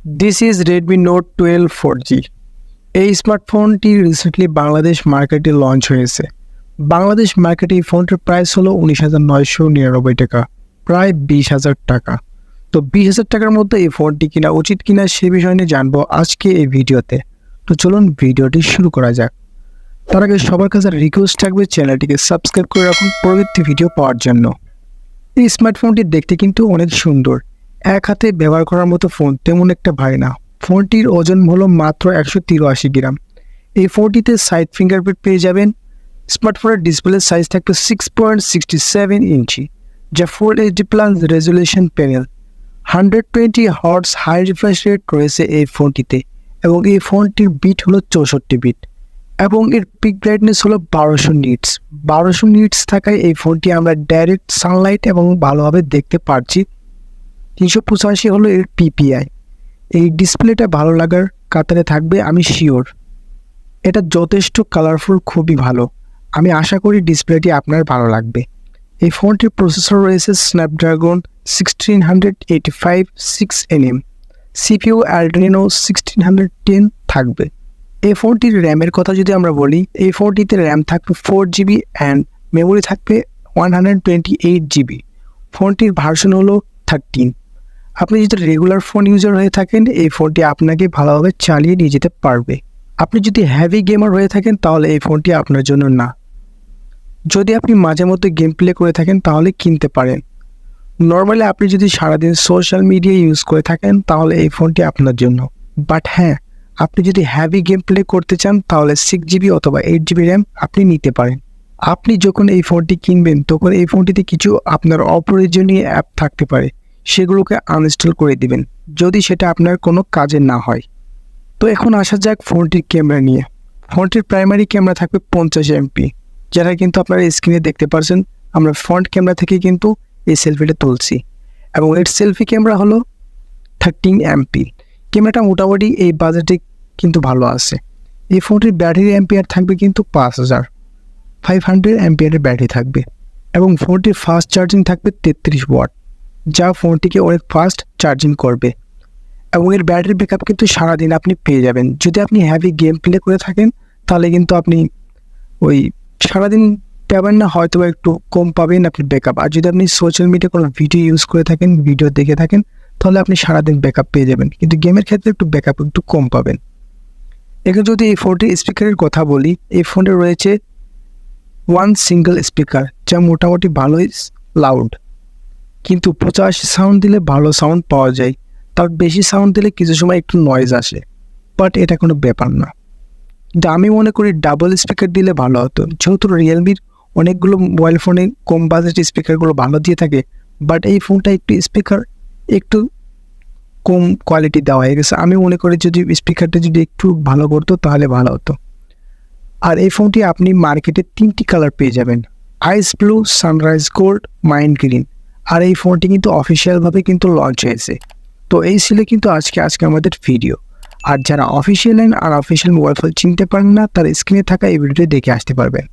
This is Redmi Note 12 4G. এই স্মার্টফোনটি recently Bangladesh মার্কেটে launch হয়েছে। বাংলাদেশ মার্কেটে এই ফোনটির প্রাইস হলো 19,999 টাকা, প্রায় 20,000 টাকা। তো 20,000 টাকার মধ্যে এই ফোনটি কিনা উচিত কিনা সে বিষয় নিয়ে জানবো আজকে এই ভিডিওতে। তো চলুন ভিডিওটি শুরু করা যাক। তার আগে সবার কাছে রিকোয়েস্ট থাকবে চ্যানেলটিকে সাবস্ক্রাইব করে রাখুন পরবর্তী ভিডিও পাওয়ার জন্য। এই স্মার্টফোনটি দেখতে কিন্তু অনেক সুন্দর, এক হাতে ব্যবহার করার মতো ফোন তেমন একটা ভারী না। ফোনটির ওজন হলো মাত্র 183 গ্রাম। এই ফোনটিতে সাইড ফিঙ্গারপ্রিন্ট পেয়ে যাবেন। স্মার্টফোনের ডিসপ্লে সাইজ থাকবে 6.67 ইঞ্চি, যা full HD plus resolution panel. 120 hertz high refresh rate রয়েছে এই ফোনটিতে, এবং এই ফোনটির বিট হলো 64 বিট, এবং এর পিক ব্রাইটনেস হলো 1200 নিটস। 1200 নিটস থাকায় এই ফোনটি আমরা ডাইরেক্ট সানলাইট এবং ভালোভাবে দেখতে পারছি। 385 হলো এর পিপিআই। এই ডিসপ্লেটা ভালো লাগার কাতারে থাকবে, আমি শিওর। এটা যথেষ্ট কালারফুল, খুবই ভালো। আমি আশা করি ডিসপ্লেটি আপনার ভালো লাগবে। এই ফোনটির প্রসেসর রয়েছে স্ন্যাপড্রাগন 1685 6nm, সিপিইউ Adreno 1610 থাকবে। এই ফোনটির র্যামের কথা যদি আমরা বলি, এই ফোনটিতে র্যাম থাকবে 4GB অ্যান্ড মেমোরি থাকবে 128GB। ফোনটির ভার্সন হলো 13। আপনি যদি রেগুলার ফোন ইউজার হয়ে থাকেন, এই ফোনটি আপনাকে ভালোভাবে চালিয়ে নিয়ে যেতে পারবে। আপনি যদি হেভি গেমার হয়ে থাকেন তাহলে এই ফোনটি আপনার জন্য না। যদি আপনি মাঝে মধ্যে গেম প্লে করে থাকেন তাহলে কিনতে পারেন। নর্মালি আপনি যদি সারাদিন সোশ্যাল মিডিয়া ইউজ করে থাকেন তাহলে এই ফোনটি আপনার জন্য। বাট হ্যাঁ, আপনি যদি হেভি গেম প্লে করতে চান তাহলে 6GB অথবা 8GB র্যাম আপনি নিতে পারেন। আপনি যখন এই ফোনটি কিনবেন তখন এই ফোনটিতে কিছু আপনার অপ্রয়োজনীয় অ্যাপ থাকতে পারে, সেগুলোকে আনইনস্টল করে দিবেন যদি সেটা আপনার কোনো কাজে না হয়। তো এখন আসা যাক ফোনটির ক্যামেরা নিয়ে। ফোনটির প্রাইমারি ক্যামেরা থাকবে 50 MP, যারা কিন্তু আপনারা স্ক্রিনে দেখতে পাচ্ছেন। আমরা ফ্রন্ট ক্যামেরা থেকে কিন্তু এই সেলফিটা তুলছি, এবং এর সেলফি ক্যামেরা হলো 13 MP। ক্যামেরাটা মোটামুটি এই বাজেটে কিন্তু ভালো আছে। এই ফোনটির ব্যাটারি অ্যাম্পিয়ার থাকবে কিন্তু 5500 অ্যাম্পিয়ারের ব্যাটারি থাকবে, এবং ফোনটির ফাস্ট চার্জিং থাকবে 33 ওয়াট, যা ফোনটিকে অনেক ফাস্ট চার্জিং করবে। এবং এর ব্যাটারি ব্যাকআপ কিন্তু সারাদিন আপনি পেয়ে যাবেন। যদি আপনি হেভি গেম প্লে করে থাকেন তাহলে কিন্তু আপনি ওই সারাদিন পাবেন না, হয়তো একটু কম পাবেন আপনি ব্যাকআপ। আর যদি আপনি সোশ্যাল মিডিয়া কোনো ভিডিও ইউজ করে থাকেন, ভিডিও দেখে থাকেন, তাহলে আপনি সারাদিন ব্যাকআপ পেয়ে যাবেন। কিন্তু গেমের ক্ষেত্রে একটু ব্যাকআপ একটু কম পাবেন। এখানে যদি এই ফোনটির স্পিকারের কথা বলি, এই ফোনে রয়েছে ওয়ান সিঙ্গেল স্পিকার, যা মোটামুটি ভালোই লাউড। কিন্তু 85 সাউন্ড দিলে ভালো সাউন্ড পাওয়া যায়, তার বেশি সাউন্ড দিলে কিছু সময় একটু নয়েজ আসে, বাট এটা কোনো ব্যাপার না। কিন্তু আমি মনে করি ডাবল স্পিকার দিলে ভালো হতো, যেহেতু রিয়েলমির অনেকগুলো মোবাইল ফোনে কম বাজেট স্পিকারগুলো ভালো দিয়ে থাকে, বাট এই ফোনটা একটু স্পিকার একটু কম কোয়ালিটি দেওয়া হয়ে গেছে। আমি মনে করি যদি স্পিকারটা যদি একটু ভালো করতো তাহলে ভালো হতো। আর এই ফোনটি আপনি মার্কেটে 3টি কালার পেয়ে যাবেন, ice blue, sunrise gold, mind green. আর এই ফোনটি কিন্তু অফিসিয়ালভাবে কিন্তু লঞ্চ হয়েছে। তো এই ছিল কিন্তু আজকে আমাদের ভিডিও। আর যারা official and unofficial mobile phone চিনতে পারেন না, তার স্ক্রিনে থাকা এই ভিডিওটি দেখে আসতে পারবেন।